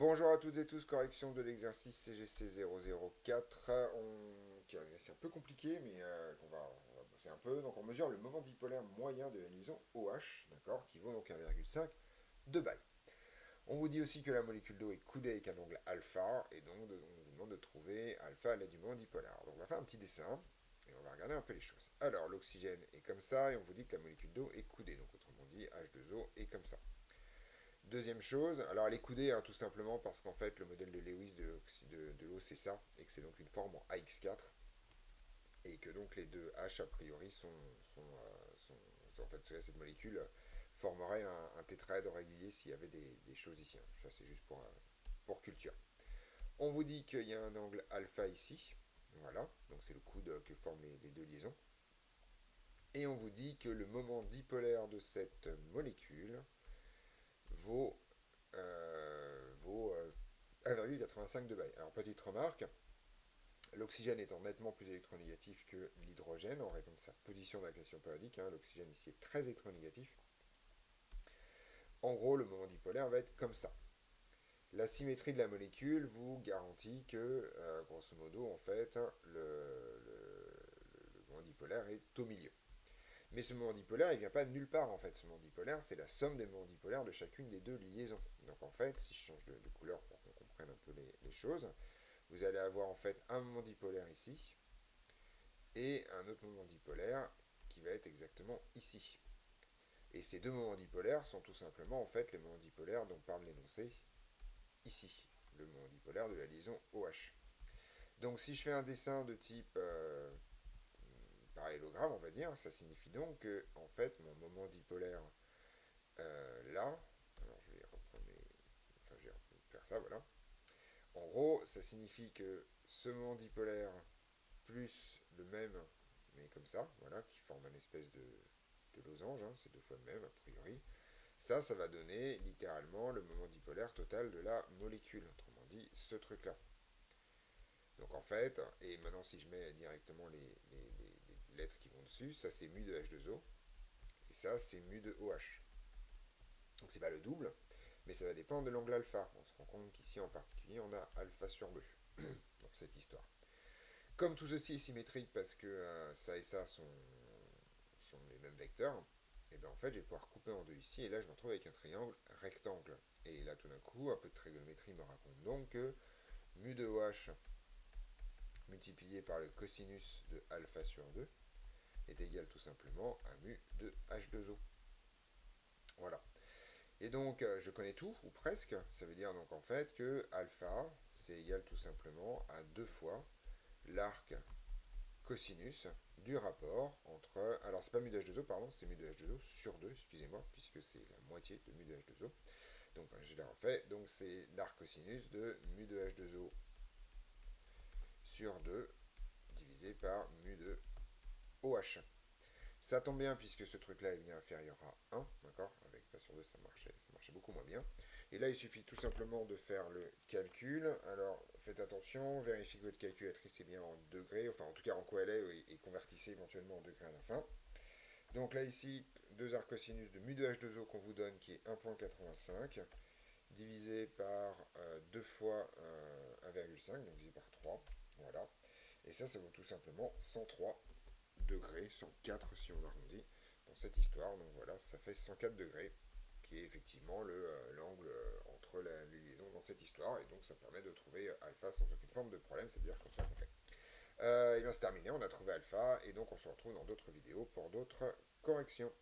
Bonjour à toutes et tous, correction de l'exercice CGC 004. C'est un peu compliqué, mais on va bosser un peu. Donc on mesure le moment dipolaire moyen de la liaison OH, d'accord, qui vaut donc 1,5 de Baye. On vous dit aussi que la molécule d'eau est coudée avec un angle alpha, et donc on vous demande de trouver alpha à l'aide du moment dipolaire. Donc on va faire un petit dessin, et on va regarder un peu les choses. Alors l'oxygène est comme ça, et on vous dit que la molécule d'eau est coudée, donc autrement dit H2O est comme ça. Deuxième chose, alors elle est coudée tout simplement parce qu'en fait le modèle de Lewis de l'eau c'est ça, et que c'est donc une forme en AX4, et que donc les deux H a priori en fait cette molécule formerait un tétraèdre régulier s'il y avait des choses ici. Ça c'est juste pour culture. On vous dit qu'il y a un angle alpha ici, voilà, donc c'est le coude que forment les deux liaisons. Et on vous dit que le moment dipolaire de cette molécule vaut 1,85 de Baye. Alors, petite remarque, l'oxygène étant nettement plus électronégatif que l'hydrogène en raison de sa position dans la question périodique, l'oxygène ici est très électronégatif. En gros, le moment dipolaire va être comme ça. La symétrie de la molécule vous garantit que, grosso modo, en fait, le moment dipolaire est au milieu. Mais ce moment dipolaire, il vient pas de nulle part en fait. Ce moment dipolaire, c'est la somme des moments dipolaires de chacune des deux liaisons. Donc en fait, si je change de couleur pour qu'on comprenne un peu les choses, vous allez avoir en fait un moment dipolaire ici et un autre moment dipolaire qui va être exactement ici. Et ces deux moments dipolaires sont tout simplement en fait les moments dipolaires dont parle l'énoncé ici, le moment dipolaire de la liaison OH. Donc si je fais un dessin de type parallélogramme, on va dire, ça signifie donc que en fait mon moment dipolaire là, alors je vais reprendre enfin je vais faire ça, voilà. En gros, ça signifie que ce moment dipolaire plus le même, mais comme ça, voilà, qui forme un espèce de losange, c'est deux fois le même a priori. Ça va donner littéralement le moment dipolaire total de la molécule, autrement dit ce truc-là. Donc en fait, et maintenant si je mets directement les lettres qui vont dessus, ça c'est mu de H2O, et ça c'est mu de OH. Donc c'est pas le double, mais ça va dépendre de l'angle alpha. On se rend compte qu'ici en particulier on a alpha sur 2 dans cette histoire. Comme tout ceci est symétrique parce que ça et ça sont les mêmes vecteurs, et bien en fait je vais pouvoir couper en deux ici, et là je me retrouve avec un triangle rectangle. Et là tout d'un coup, un peu de trigonométrie me raconte donc que mu de OH multiplié par le cosinus de alpha sur 2 est égal tout simplement à mu de H2O. Voilà. Et donc, je connais tout, ou presque. Ça veut dire donc en fait que alpha, c'est égal tout simplement à 2 fois l'arc cosinus du rapport entre... Alors, c'est pas mu de H2O, pardon, c'est mu de H2O sur 2, excusez-moi, puisque c'est la moitié de mu de H2O. Donc, je l'ai refait. Donc, c'est l'arc cosinus de mu de H2O sur 2 divisé par mu de OH. Ça tombe bien puisque ce truc-là est bien inférieur à 1, d'accord. Avec pas sur 2, ça marchait beaucoup moins bien. Et là, il suffit tout simplement de faire le calcul. Alors, faites attention, vérifiez que votre calculatrice est bien en degrés, enfin en tout cas en quoi elle est, et convertissez éventuellement en degrés à la fin. Donc là, ici, 2 arcs cosinus de mu de H2O qu'on vous donne, qui est 1,85, divisé par 2 fois 1,5, donc divisé par 3, voilà. Et ça vaut tout simplement 103 degrés, 104 si on arrondit dans cette histoire. Donc voilà, ça fait 104 degrés, qui est effectivement l'angle entre les liaisons dans cette histoire. Et donc ça permet de trouver alpha sans aucune forme de problème, c'est bien comme ça qu'on fait. Et bien c'est terminé, on a trouvé alpha, et donc on se retrouve dans d'autres vidéos pour d'autres corrections.